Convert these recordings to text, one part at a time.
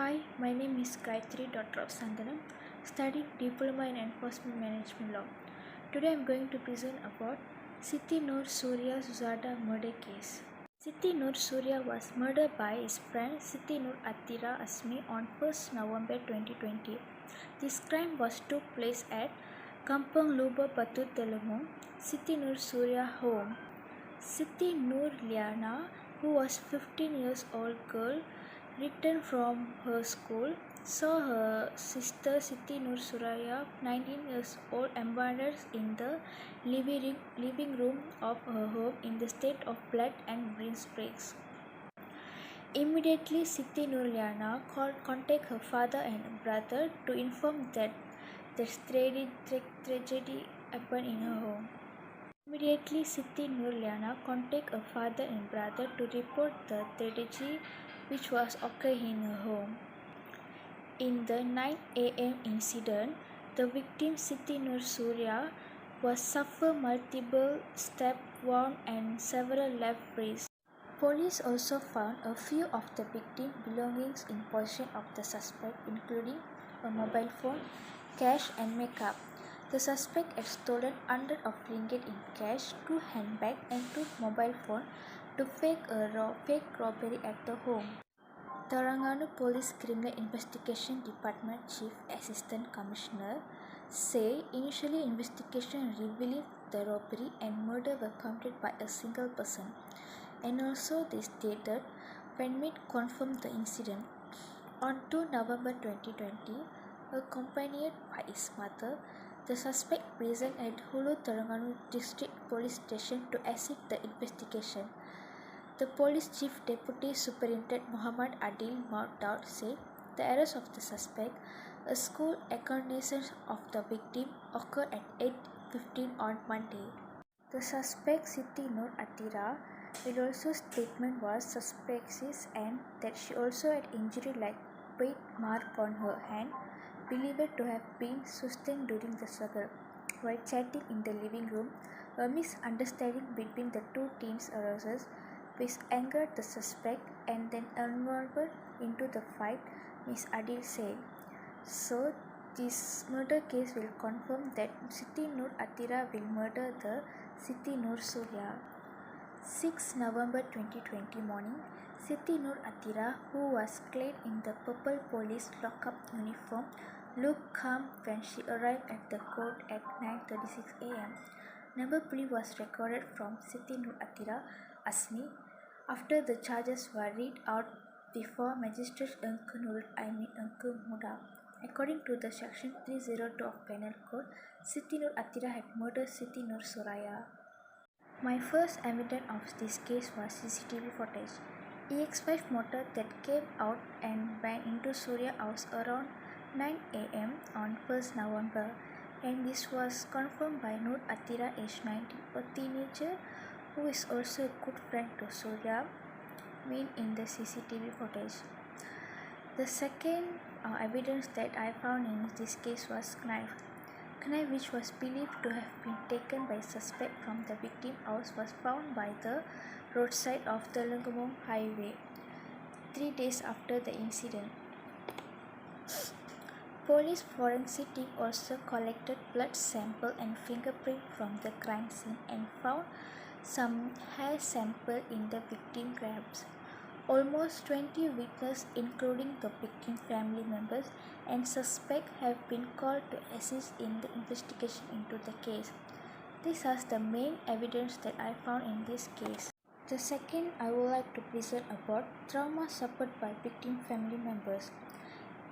Hi, my name is Gayatri Dr. Sandanam, studying Diploma in Enforcement Management Law. Today I am going to present about Siti Noor Surya Zuzada murder case. Siti Noor Surya was murdered by his friend Siti Noor Atira Asmi on 1st November 2020. This crime took place at Kampung Luba Batu Telumung, Siti Noor Surya home. Siti Noor Liana, who was 15 years old girl, returned from her school, saw her sister Siti Noor Suraya, 19 years old, abandoned in the living room of her home in the state of blood and brain breaks. Immediately, Siti Noor Liana contacted her father and brother to inform that the tragedy happened in her home. Immediately, Siti Noor Liana contacted her father and brother to report the tragedy which was occurring in her home. In the 9 a.m. incident, the victim Siti Noor Surya was suffered multiple stab wounds and several left wrists. Police also found a few of the victim's belongings in possession of the suspect, including a mobile phone, cash, and makeup. The suspect had stolen hundreds of ringgit in cash, 2 handbags, and 2 mobile phones to fake robbery at the home. Terengganu Police Criminal Investigation Department Chief Assistant Commissioner say initially investigation revealed the robbery and murder were committed by a single person, and also they stated Penmit confirmed the incident. On 2 November 2020, accompanied by his mother, the suspect present at Hulu Terengganu District Police Station to assist the investigation. The Police Chief Deputy Superintendent Muhammad Adil Daud said the arrest of the suspect, a school acquaintance of the victim, occurred at 8:15 on Monday. The suspect Siti Noor Atira will also statement was suspicious and that she also had injury like bite mark on her hand, believed to have been sustained during the struggle. While chatting in the living room, a misunderstanding between the two teens arises, which angered the suspect and then involved into the fight, Ms. Adil said. So, this murder case will confirm that Siti Noor Atira will murder the Siti Noor Surya. 6 November 2020 morning, Siti Noor Atira, who was clad in the purple police lockup uniform, looked calm when she arrived at the court at 9:36 a.m. Number plea was recorded from Siti Noor Atira Asmi after the charges were read out before Magistrate Engku Nurul Aimin Engku Muda. According to the Section 302 of Penal Code, Siti Noor Atira had murdered Siti Noor Suraya. My first evidence of this case was CCTV footage. EX5 motor that came out and went into Surya house around 9 a.m. on 1st November, and this was confirmed by Noor Atira, age 19, a teenager who is also a good friend to Surya, in the CCTV footage. The second evidence that I found in this case was knife which was believed to have been taken by suspect from the victim house was found by the roadside of the Telengganu Highway 3 days after the incident. Police forensic team also collected blood sample and fingerprint from the crime scene and found some hair sample in the victim grabs. Almost 20 witnesses, including the victim family members and suspect, have been called to assist in the investigation into the case. These are the main evidence that I found in this case. The second, I would like to present about trauma suffered by victim family members.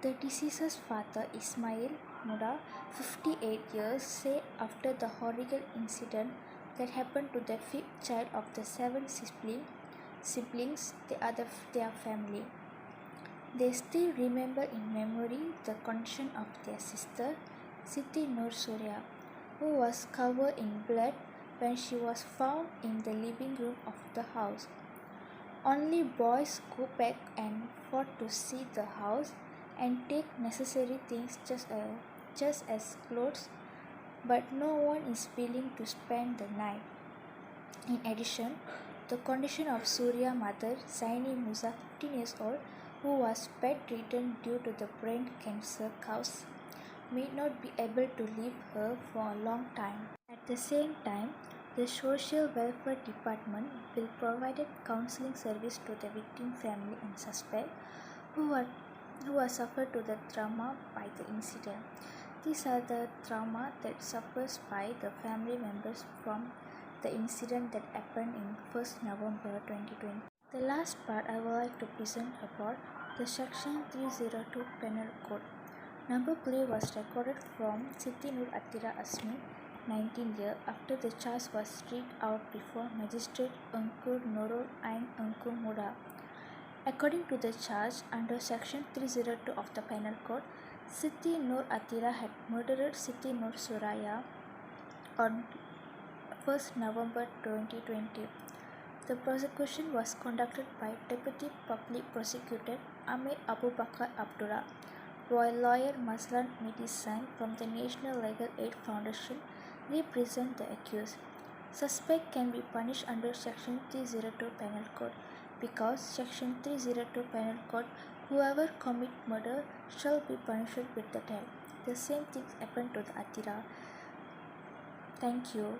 The deceased's father, Ismail Muda, 58 years, said after the horrible incident that happened to the fifth child of the 7 siblings, their family. They still remember in memory the condition of their sister, Siti Noor Surya, who was covered in blood when she was found in the living room of the house. Only boys go back and forth to see the house and take necessary things just as clothes, but no one is willing to spend the night. In addition, the condition of Surya's mother, Zaini Musa, 15 years old, who was bedridden due to the brain cancer cause, may not be able to leave her for a long time. At the same time, the Social Welfare Department will provide counseling service to the victim family and suspect who are suffered to the trauma by the incident. These are the trauma that suffers by the family members from the incident that happened in 1st November 2020. The last part I would like to present about the Section 302 Penal Code. Number plate was recorded from Siti Nur Atira Asmi, 19 years, after the charge was read out before Magistrate Angkur Nurul Ain Angkur Muda. According to the charge under Section 302 of the Penal Code, Siti Nur Atira had murdered Siti Nur Suraya on 1st November 2020. The prosecution was conducted by Deputy Public Prosecutor Amir Abu Bakar Abdullah, while lawyer Maslan Medisan from the National Legal Aid Foundation represent the accused. Suspect can be punished under Section 302 Penal Code because Section 302 Penal Code, whoever commit murder shall be punished with the death. The same thing happened to the Atira. Thank you.